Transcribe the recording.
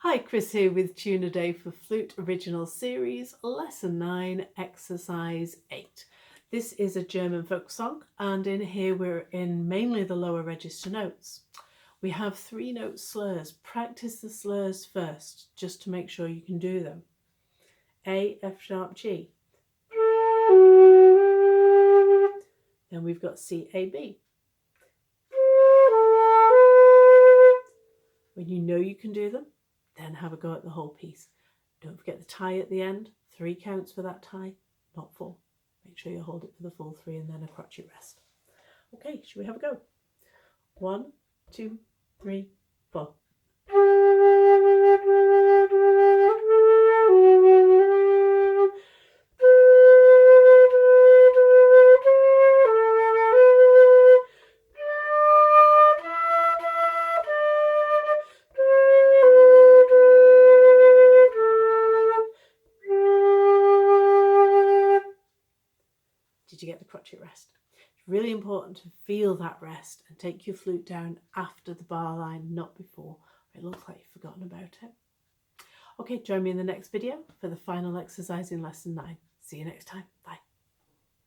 Hi, Chris here with Tune a Day for Flute Original Series, Lesson 9, Exercise 8. This is a German folk song, and in here we're in mainly the lower register notes. We have 3 note slurs. Practice the slurs first, just to make sure you can do them. A, F sharp, G. Then we've got C, A, B. When you know you can do them, then have a go at the whole piece. Don't forget the tie at the end. 3 counts for that tie, not 4. Make sure you hold it for the full 3 and then a crotchet rest. Okay, should we have a go? 1, 2, 3, 4. Did you get the crotchet rest? It's really important to feel that rest and take your flute down after the bar line, not before. It looks like you've forgotten about it. Okay, join me in the next video for the final exercise in lesson 9. See you next time. Bye.